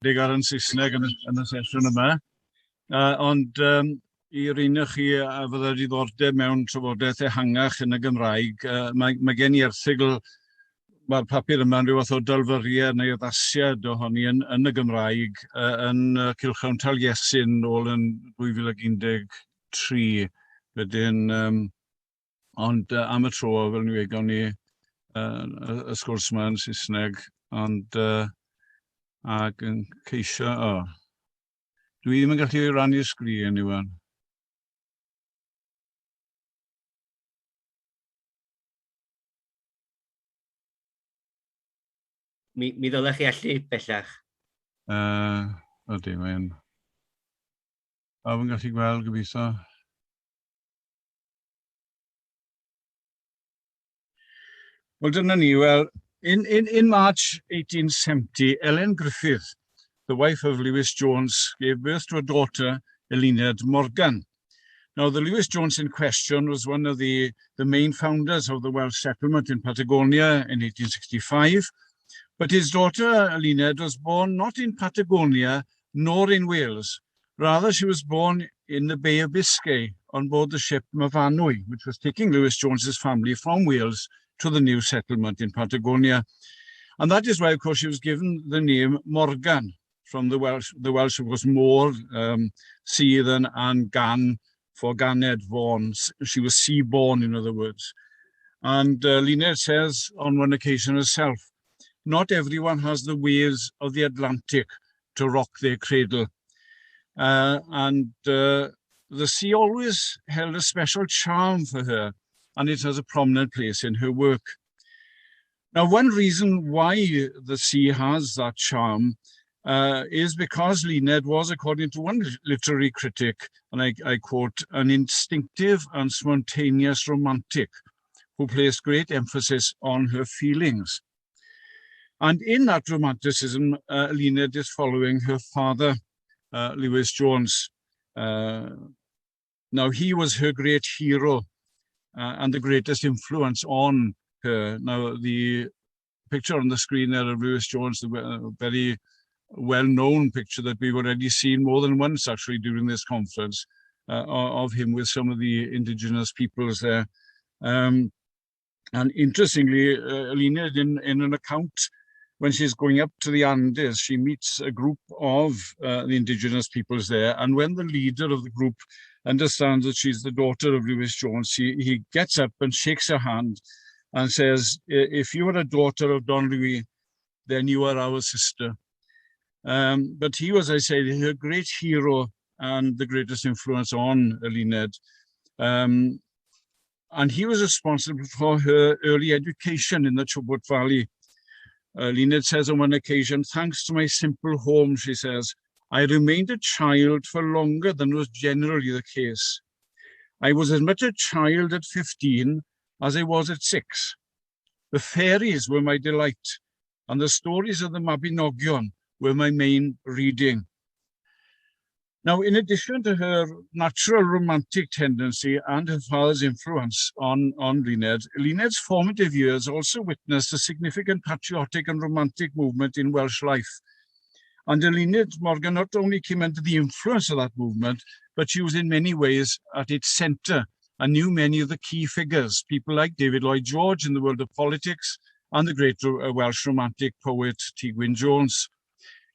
ar yn Saesneg yn y sesiwn yma. Ond i'r un o chi a fydda diddordeb mewn trafodaeth ehangach yn y Gymraeg, mae gen i erthygl, mae'r papur yma'n rhyw fath o dalfyriad neu addasiad ohoni yn y Gymraeg yn Cylchgrawn Taliesin ôl yn 2013. Wedyn, ond am y tro, fel ni wegon ni, y sgwrs yma yn Saesneg, ond ac yn ceisio, dwi ddim yn gallu rannu'r sgrin i wan. Mi ddylech chi allu bellach. Ydy, mae'n... Pawb yn gallu gweld gobeithio. Well, dyna ni. Well, in March 1870, Ellen Griffith, the wife of Lewis Jones, gave birth to a daughter, Eluned Morgan. Now, the Lewis Jones in question was one of the main founders of the Welsh settlement in Patagonia in 1865, but his daughter, Eluned, was born not in Patagonia nor in Wales. Rather, she was born in the Bay of Biscay on board the ship Myfanwy, which was taking Lewis Jones's family from Wales to the new settlement in Patagonia. And that is why, of course, she was given the name Morgan, from the Welsh was more, sydd and gan, for ganed, born. She was sea-born, in other words. And Eluned says on one occasion herself, not everyone has the waves of the Atlantic to rock their cradle. The sea always held a special charm for her, and it has a prominent place in her work. Now, one reason why the sea has that charm is because Eluned was, according to one literary critic, and I quote, an instinctive and spontaneous romantic who placed great emphasis on her feelings. And in that romanticism, Eluned is following her father, Lewis Jones. Now, he was her great hero and the greatest influence on her. Now, the picture on the screen there of Lewis Jones, the very well-known picture that we've already seen more than once, actually, during this conference, of him with some of the indigenous peoples there. And interestingly, Eluned, in an account, when she's going up to the Andes, she meets a group of the indigenous peoples there. And when the leader of the group understands that she's the daughter of Lewis Jones, he gets up and shakes her hand and says, if you are a daughter of Don Louis, then you are our sister. But he was, I say, her great hero and the greatest influence on Eluned. And he was responsible for her early education in the Chubut Valley. Eluned says on one occasion, thanks to my simple home, she says, I remained a child for longer than was generally the case. I was as much a child at 15 as I was at 6. The fairies were my delight, and the stories of the Mabinogion were my main reading. Now, in addition to her natural romantic tendency and her father's influence on Eluned, Eluned's formative years also witnessed a significant patriotic and romantic movement in Welsh life. And Eluned Morgan not only came under the influence of that movement, but she was in many ways at its centre and knew many of the key figures, people like David Lloyd George in the world of politics and the great Welsh romantic poet Wyn James.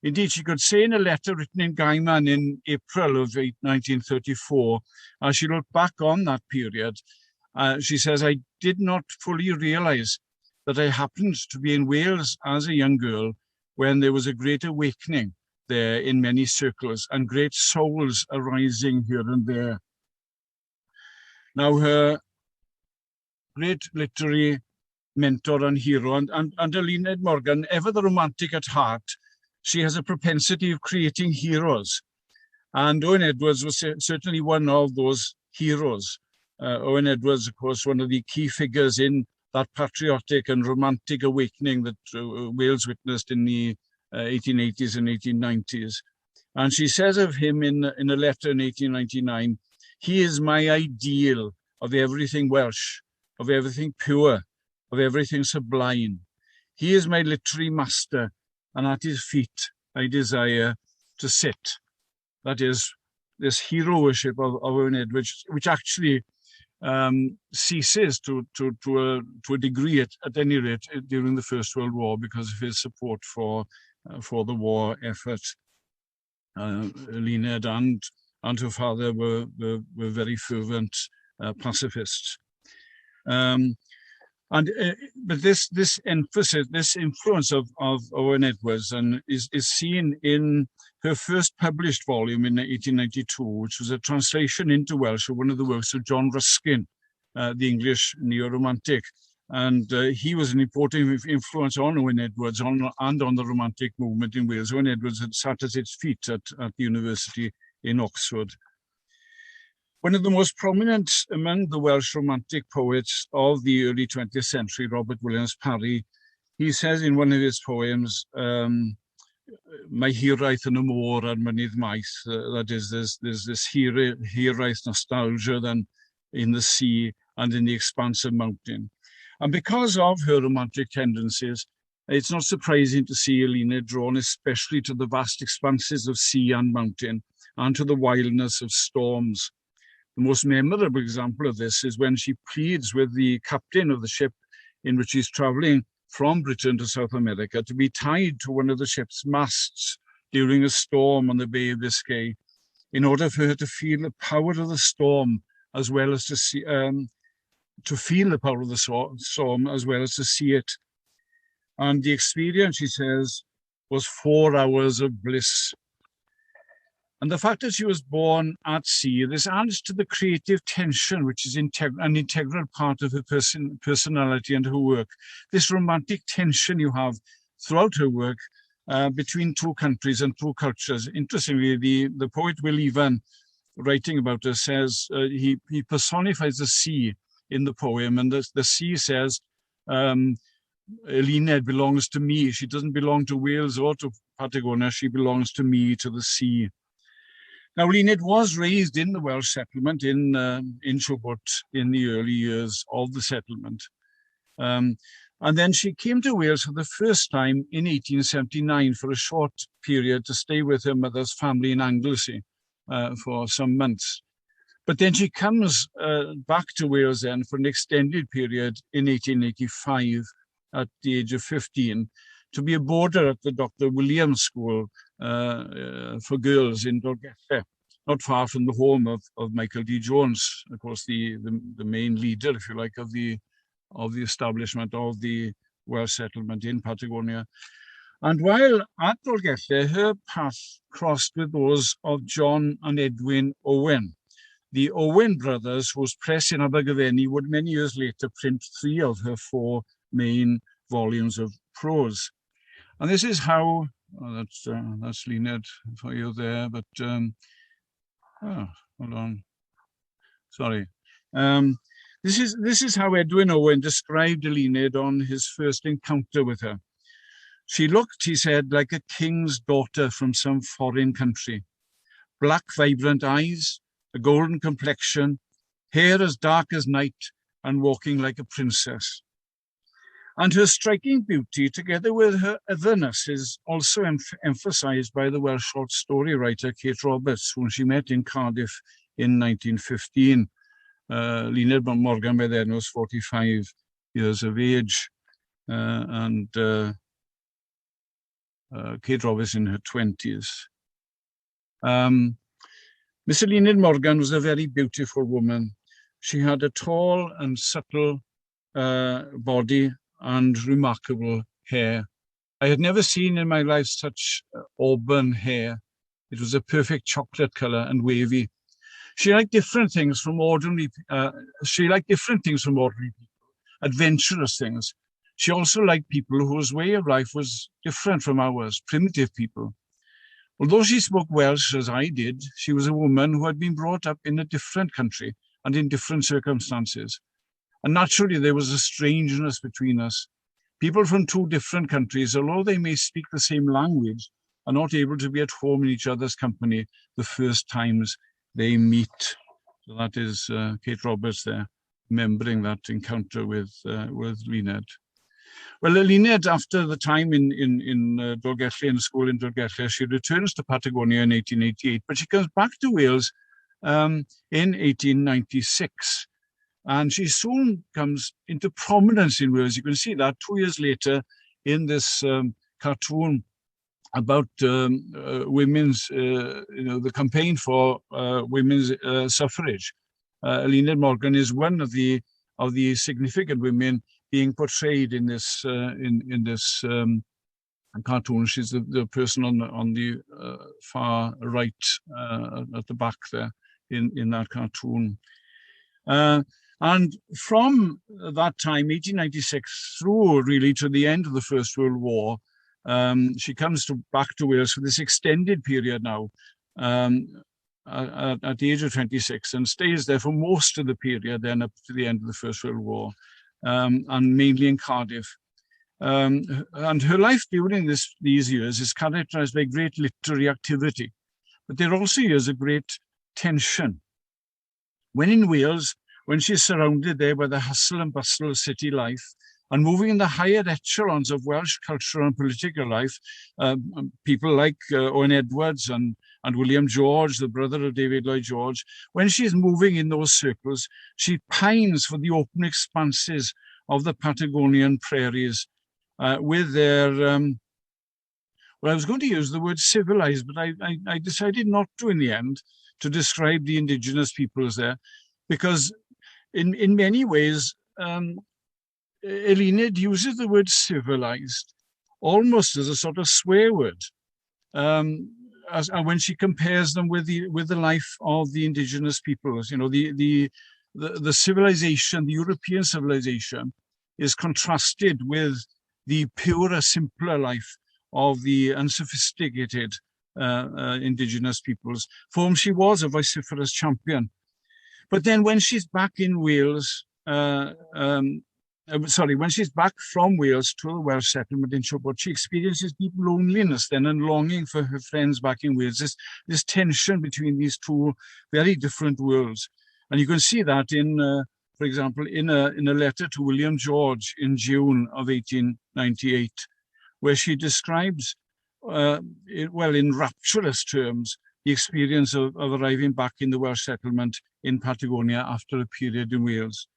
Indeed, she could say in a letter written in Gaiman in April of 1934, as she looked back on that period, she says, I did not fully realise that I happened to be in Wales as a young girl when there was a great awakening there in many circles and great souls arising here and there. Now, her great literary mentor and hero, and Eluned Morgan, ever the romantic at heart, she has a propensity of creating heroes. And Owen Edwards was certainly one of those heroes. Owen Edwards, of course, one of the key figures in that patriotic and romantic awakening that Wales witnessed in the 1880s and 1890s. And she says of him in a letter in 1899, he is my ideal of everything Welsh, of everything pure, of everything sublime. He is my literary master, and at his feet I desire to sit. That is, this hero worship of Wyn Edwards, which actually ceases to a degree, at any rate, during the First World War because of his support for the war effort. Eluned and her father were very fervent pacifists. But this emphasis, this influence of Wyn Edwards, is seen in her first published volume in 1892, which was a translation into Welsh of one of the works of John Ruskin, the English neo-romantic. And he was an important influence on Wyn Edwards and on the Romantic movement in Wales. Wyn Edwards had sat at its feet at the university in Oxford. One of the most prominent among the Welsh Romantic poets of the early 20th century, Robert Williams Parry, he says in one of his poems, "Mae hiraeth yn y môr a'r mynydd maith," that is, there's this hiraeth nostalgia then in the sea and in the expanse of mountain. And because of her romantic tendencies, it's not surprising to see Eluned drawn especially to the vast expanses of sea and mountain and to the wildness of storms. The most memorable example of this is when she pleads with the captain of the ship in which she's traveling from Britain to South America to be tied to one of the ship's masts during a storm on the Bay of Biscay in order for her to feel the power of the storm as well as to see, to feel the power of the storm as well as to see it. And the experience, she says, was 4 hours of bliss. And the fact that she was born at sea, this adds to the creative tension, which is an integral part of her personality and her work. This romantic tension you have throughout her work between two countries and two cultures. Interestingly, the poet Will Evan, writing about her, says he personifies the sea in the poem, and the sea says, Eluned belongs to me. She doesn't belong to Wales or to Patagonia. She belongs to me, to the sea. Now, Eluned was raised in the Welsh settlement in Siwbwt in the early years of the settlement. And then she came to Wales for the first time in 1879 for a short period to stay with her mother's family in Anglesey for some months. But then she comes back to Wales then for an extended period in 1885 at the age of 15 to be a boarder at the Dr. Williams School for girls in Dolgellau, not far from the home of Michael D. Jones, of course, the main leader, if you like, of the establishment of the Welsh settlement in Patagonia. And while at Dolgellau, her path crossed with those of John and Edwin Owen, the Owen brothers, whose press in Abergavenny would many years later print 3 of her 4 main volumes of prose. And this is how, that's Eluned for you there, but, hold on, sorry. This is how Edwin Owen described Eluned on his first encounter with her. She looked, he said, like a king's daughter from some foreign country. Black, vibrant eyes, a golden complexion, hair as dark as night, and walking like a princess. And her striking beauty, together with her otherness, is also emphasized by the Welsh short story writer Kate Roberts, whom she met in Cardiff in 1915. Eluned Morgan by then was 45 years of age, and Kate Roberts in her 20s. Miss Eluned Morgan was a very beautiful woman. She had a tall and subtle body and remarkable hair. I had never seen in my life such auburn hair. It was a perfect chocolate color and wavy. She liked different things from ordinary people, adventurous things. She also liked people whose way of life was different from ours, primitive people. Although she spoke Welsh as I did, she was a woman who had been brought up in a different country and in different circumstances. And naturally, there was a strangeness between us. People from 2 different countries, although they may speak the same language, are not able to be at home in each other's company the first times they meet. So that is Kate Roberts there, remembering that encounter with Eluned. Well, Eluned, after the time in Dolgellau, in school in Dolgellau, she returns to Patagonia in 1888, but she comes back to Wales in 1896. And she soon comes into prominence in Wales. You can see that 2 years later in this cartoon about women's, the campaign for women's suffrage. Eluned Morgan is one of the significant women being portrayed in this cartoon. She's the person on the far right at the back there in that cartoon. And from that time, 1896, through really to the end of the First World War, she comes back to Wales for this extended period now, at the age of 26, and stays there for most of the period, then up to the end of the First World War, and mainly in Cardiff. And her life during these years is characterized by great literary activity, but there are also years of great tension. When in Wales, when she's surrounded there by the hustle and bustle of city life, and moving in the higher echelons of Welsh cultural and political life, people like Owen Edwards and William George, the brother of David Lloyd George, when she's moving in those circles, she pines for the open expanses of the Patagonian prairies with their, well, I was going to use the word civilized, but I decided not to in the end, to describe the indigenous peoples there, because in many ways, Eluned uses the word civilized almost as a sort of swear word, and when she compares them with the life of the indigenous peoples. The civilization, the European civilization, is contrasted with the purer, simpler life of the unsophisticated indigenous peoples, for whom she was a vociferous champion. But then when she's back in Wales, when she's back from Wales to a Welsh settlement in Siwbod, she experiences deep loneliness then and longing for her friends back in Wales, this tension between these two very different worlds. And you can see that in, for example, in a letter to William George in June of 1898, where she describes, in rapturous terms, the experience of arriving back in the Welsh settlement in Patagonia after a period in Wales.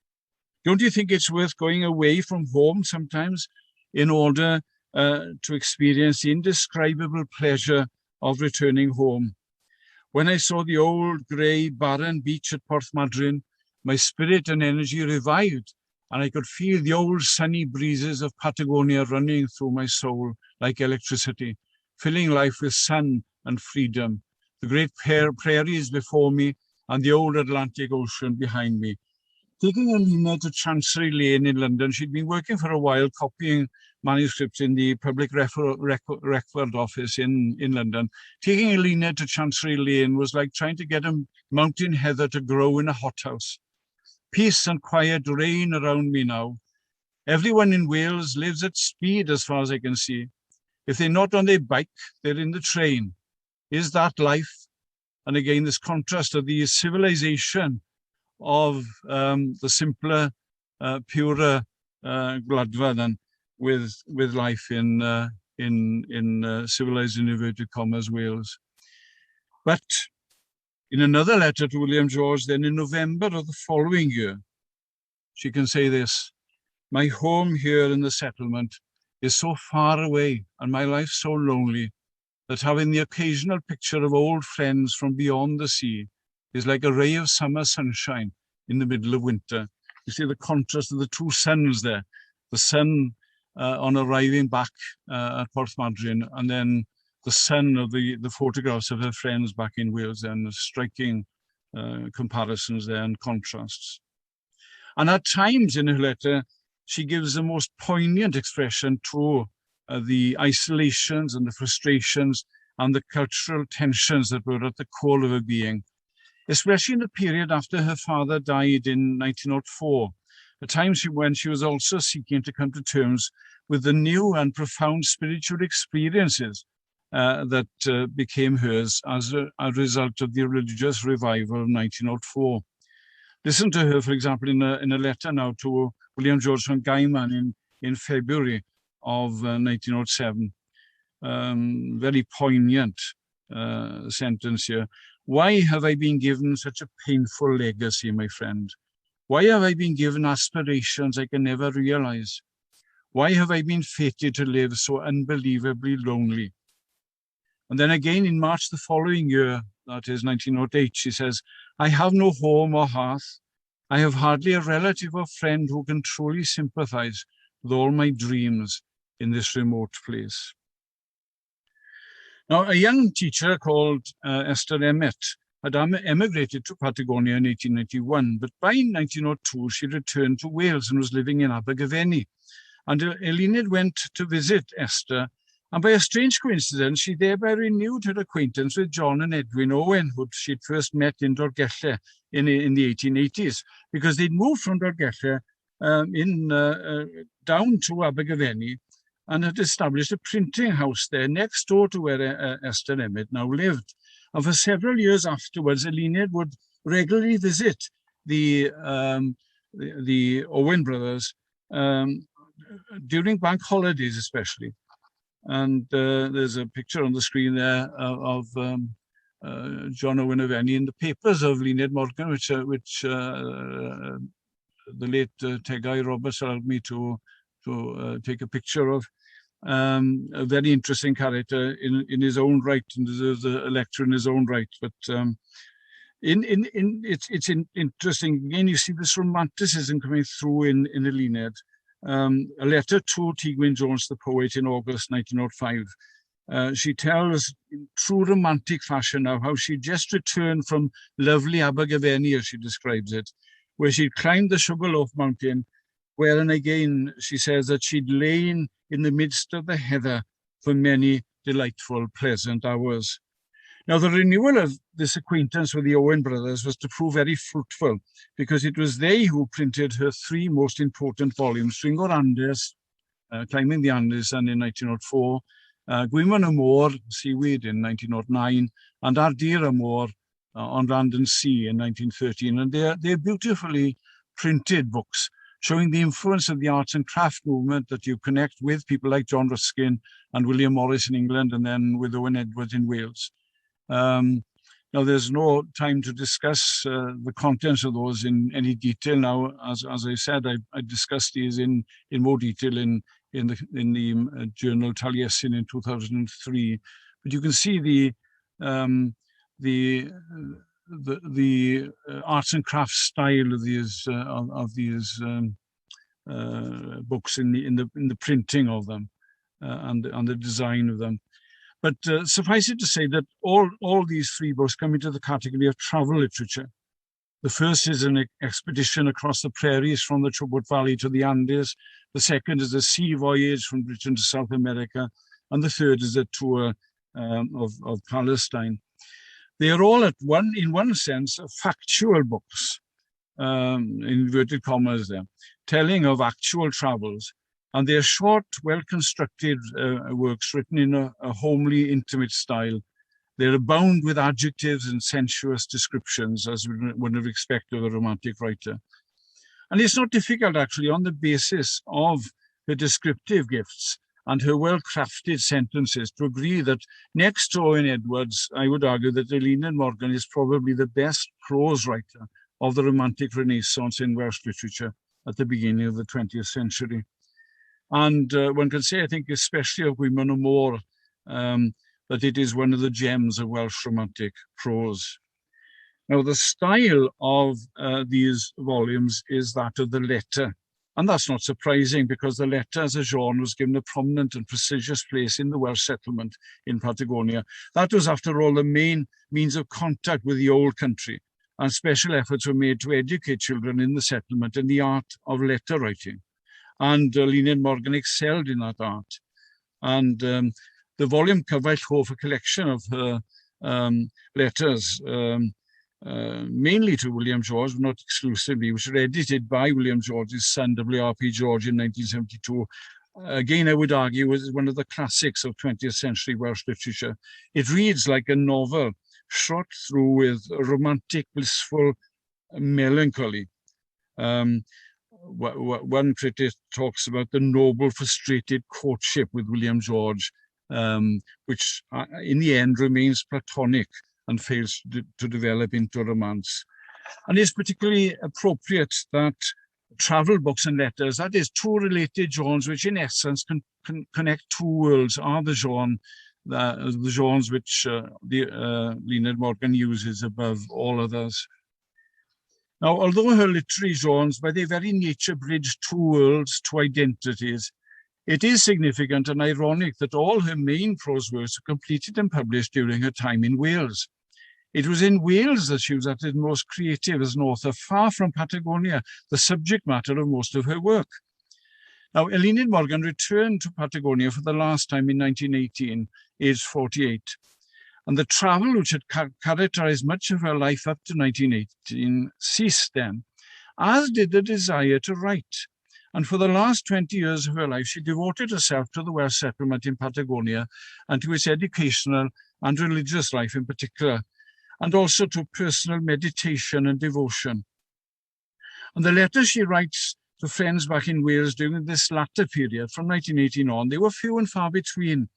Don't you think it's worth going away from home sometimes in order to experience the indescribable pleasure of returning home? When I saw the old grey barren beach at Porthmadryn, my spirit and energy revived, and I could feel the old sunny breezes of Patagonia running through my soul like electricity, filling life with sun and freedom, the great prairies before me and the old Atlantic Ocean behind me. Taking Eluned to Chancery Lane in London, she'd been working for a while copying manuscripts in the Public Record Office in London. Taking Eluned to Chancery Lane was like trying to get a mountain heather to grow in a hothouse. Peace and quiet reign around me now. Everyone in Wales lives at speed as far as I can see. If they're not on their bike, they're in the train. Is that life? And again, this contrast of the civilization of the simpler, purer Gladfa than with life in civilized, in inverted commas, Wales. But in another letter to William George, then in November of the following year, she can say this: my home here in the settlement is so far away and my life so lonely that having the occasional picture of old friends from beyond the sea is like a ray of summer sunshine in the middle of winter. You see the contrast of the two suns there, the sun on arriving back at Porthmadryn, and then the sun of the photographs of her friends back in Wales, and the striking comparisons there and contrasts. And at times in her letter, she gives the most poignant expression to the isolations and the frustrations and the cultural tensions that were at the core of her being, especially in the period after her father died in 1904, a time when she was also seeking to come to terms with the new and profound spiritual experiences that became hers as a result of the religious revival of 1904. Listen to her, for example, in a letter now to William George von Gaiman in February of 1907. Very poignant sentence here. Why have I been given such a painful legacy, my friend? Why have I been given aspirations I can never realize? Why have I been fated to live so unbelievably lonely? And then again in March the following year, that is 1908, she says, I have no home or hearth. I have hardly a relative or friend who can truly sympathize with all my dreams in this remote place. Now, a young teacher called Esther Emmett had emigrated to Patagonia in 1891, but by 1902, she returned to Wales and was living in Abergavenny. And Eluned went to visit Esther, and by a strange coincidence, she thereby renewed her acquaintance with John and Edwin Owen, who she'd first met in Dolgellau in the 1880s, because they'd moved from Dolgellau down to Abergavenny and had established a printing house there next door to where Esther Emmett now lived. And for several years afterwards, Eluned would regularly visit the Owen brothers during bank holidays especially. And there's a picture on the screen there of John Owen of Enny in the papers of Eluned Morgan, which the late Tegay Roberts allowed me to take a picture of. A very interesting character in his own right, and deserves a lecture in his own right. But it's interesting. Again, you see this romanticism coming through in Eluned. A letter to Wyn James, the poet, in August 1905. She tells in true romantic fashion now how she just returned from lovely Abergavenny, as she describes it, where she'd climbed the Sugarloaf Mountain, where, and again, she says that she'd lain in the midst of the heather for many delightful, pleasant hours. Now, the renewal of this acquaintance with the Owen brothers was to prove very fruitful, because it was they who printed her three most important volumes, Ringo'r Andes, Climbing the Andes, and in 1904, Gwymon y Môr, Seaweed in 1909, and Ar Dir y Môr, On Land and Sea in 1913. And they're beautifully printed books, showing the influence of the arts and craft movement that you connect with people like John Ruskin and William Morris in England, and then with Owen Edwards in Wales. Now, there's no time to discuss the contents of those in any detail now. As I said, I discussed these in more detail in the journal Taliesin in 2003. But you can see the arts and crafts style of these books in the printing of them and the design of them. But suffice it to say that all these three books come into the category of travel literature. The first is an expedition across the prairies from the Chubut Valley to the Andes. The second is a sea voyage from Britain to South America. And the third is a tour of Palestine. They are all in one sense, factual books, in inverted commas there, telling of actual travels. And they're short, well-constructed works written in a homely, intimate style. They're abound with adjectives and sensuous descriptions, as one would expect of a romantic writer. And it's not difficult, actually, on the basis of her descriptive gifts and her well-crafted sentences, to agree that next to Owen Edwards, I would argue that Eluned Morgan is probably the best prose writer of the Romantic Renaissance in Welsh literature at the beginning of the 20th century. And one can say, I think, especially of Gwymon y Môr, that it is one of the gems of Welsh Romantic prose. Now, the style of these volumes is that of the letter. And that's not surprising, because the letter as a genre was given a prominent and prestigious place in the Welsh settlement in Patagonia. That was, after all, the main means of contact with the old country, and special efforts were made to educate children in the settlement in the art of letter writing. And Eluned Morgan excelled in that art. And the volume Cyfaill Hoff, a collection of her letters, mainly to William George, but not exclusively, which were edited by William George's son, W.R.P. George, in 1972. Again, I would argue, was one of the classics of 20th century Welsh literature. It reads like a novel, shot through with a romantic, blissful melancholy. one critic talks about the noble, frustrated courtship with William George, which in the end remains platonic and fails to develop into romance. And it's particularly appropriate that travel books and letters, that is, two related genres, which in essence can connect two worlds, are the genres which Eluned Morgan uses above all others. Now, although her literary genres, by their very nature, bridge two worlds, two identities, it is significant and ironic that all her main prose works were completed and published during her time in Wales. It was in Wales that she was at her most creative as an author, far from Patagonia, the subject matter of most of her work. Now, Eluned Morgan returned to Patagonia for the last time in 1918, aged 48. And the travel which had characterized much of her life up to 1918 ceased then, as did the desire to write. And for the last 20 years of her life, she devoted herself to the Welsh settlement in Patagonia and to its educational and religious life in particular, and also to personal meditation and devotion. And the letters she writes to friends back in Wales during this latter period, from 1918 on, they were few and far between.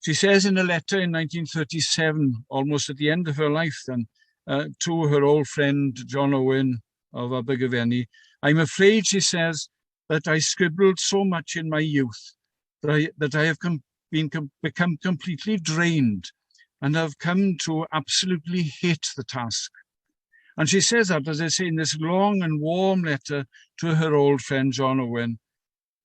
She says in a letter in 1937, almost at the end of her life then, to her old friend John Owen of Abergavenny, "I'm afraid," she says, "that I scribbled so much in my youth that I have become completely drained and have come to absolutely hate the task." And she says that, as I say, in this long and warm letter to her old friend John Owen.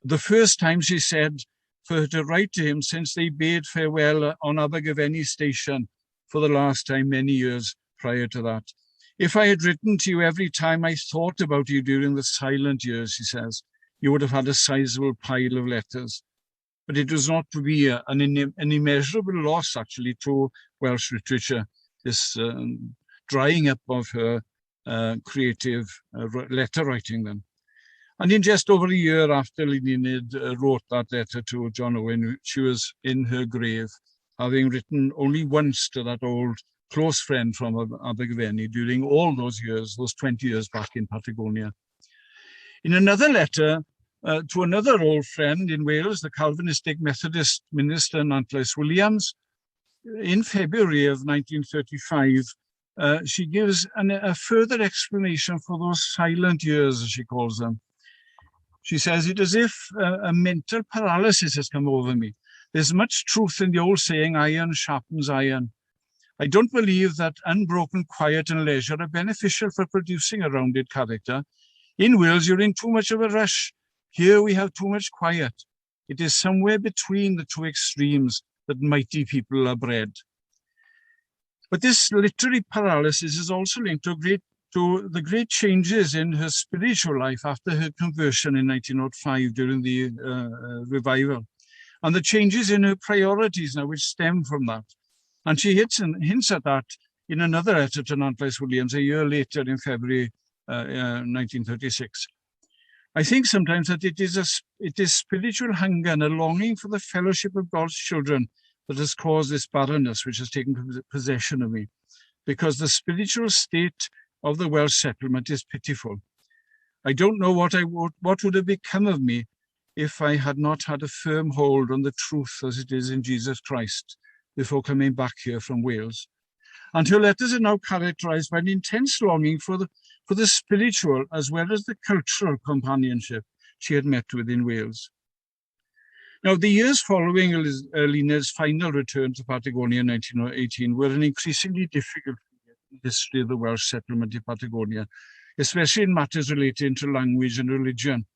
The first time, she said, for her to write to him since they bade farewell on Abergavenny station for the last time many years prior to that. "If I had written to you every time I thought about you during the silent years," she says, "you would have had a sizable pile of letters." But it was not to be an immeasurable loss, actually, to Welsh literature, this drying up of her creative letter writing then. And in just over a year after Eluned wrote that letter to John Owen, she was in her grave, having written only once to that old close friend from Abergavenny during all those years, those 20 years back in Patagonia. In another letter to another old friend in Wales, the Calvinistic Methodist minister Nantlais Williams, in February of 1935, she gives a further explanation for those silent years, as she calls them. She says, "It is as if a mental paralysis has come over me. There's much truth in the old saying, iron sharpens iron. I don't believe that unbroken quiet and leisure are beneficial for producing a rounded character. In Wales, you're in too much of a rush. Here we have too much quiet. It is somewhere between the two extremes that mighty people are bred." But this literary paralysis is also linked to the great changes in her spiritual life after her conversion in 1905 during the revival, and the changes in her priorities now which stem from that. And she hints at that in another letter to Nantlais Williams a year later in February 1936. "I think sometimes that it is spiritual hunger and a longing for the fellowship of God's children that has caused this barrenness which has taken possession of me, because the spiritual state of the Welsh settlement is pitiful. I don't know what would have become of me if I had not had a firm hold on the truth as it is in Jesus Christ before coming back here from Wales." And her letters are now characterized by an intense longing for the spiritual as well as the cultural companionship she had met with in Wales. Now, the years following Eluned's final return to Patagonia in 1918 were an increasingly difficult period in the history of the Welsh settlement in Patagonia, especially in matters relating to language and religion.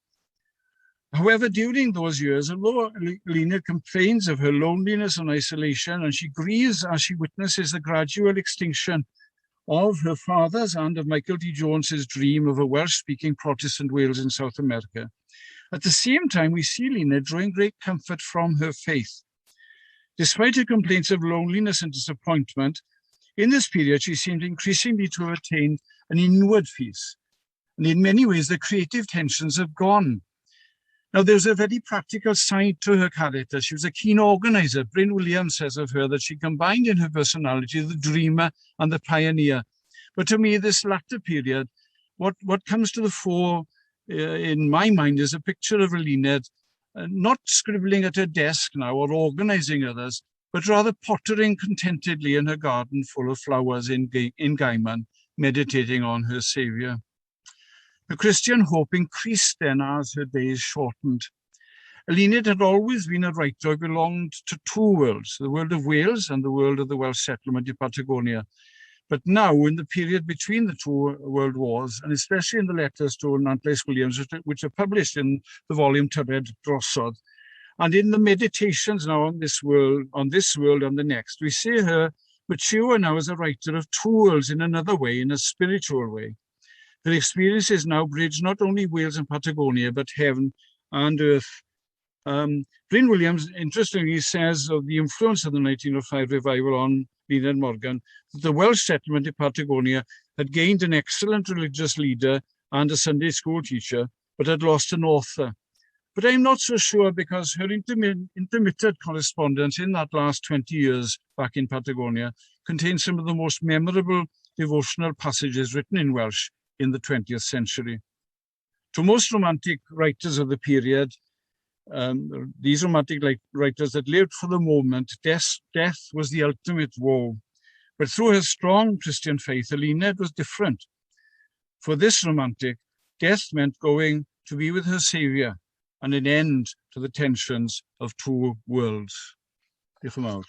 However, during those years, although Eluned complains of her loneliness and isolation, and she grieves as she witnesses the gradual extinction of her father's and of Michael D. Jones's dream of a Welsh-speaking Protestant Wales in South America, at the same time, we see Eluned drawing great comfort from her faith. Despite her complaints of loneliness and disappointment, in this period, she seemed increasingly to have attained an inward peace. And in many ways, the creative tensions have gone. Now, there's a very practical side to her character. She was a keen organizer. Bryn Williams says of her that she combined in her personality the dreamer and the pioneer. But to me, this latter period, what comes to the fore in my mind, is a picture of Eluned, not scribbling at her desk now or organizing others, but rather pottering contentedly in her garden full of flowers in Gaiman, meditating on her Saviour. Her Christian hope increased then as her days shortened. Eluned had always been a writer who belonged to two worlds, the world of Wales and the world of the Welsh settlement in Patagonia. But now, in the period between the two world wars, and especially in the letters to Nantlais Williams, which are published in the volume Tyred Drosodd, and in the meditations now on this world and the next, we see her mature now as a writer of two worlds in another way, in a spiritual way. Her experiences now bridge not only Wales and Patagonia, but heaven and earth. Wyn Williams, interestingly, says of the influence of the 1905 revival on Eluned Morgan, that the Welsh settlement in Patagonia had gained an excellent religious leader and a Sunday school teacher, but had lost an author. But I'm not so sure, because her intermittent correspondence in that last 20 years back in Patagonia contains some of the most memorable devotional passages written in Welsh in the 20th century. To most romantic writers of the period, these romantic writers that lived for the moment, death was the ultimate woe. But through her strong Christian faith, Eluned was different. For this romantic, death meant going to be with her Saviour and an end to the tensions of two worlds. Diolch yn fawr.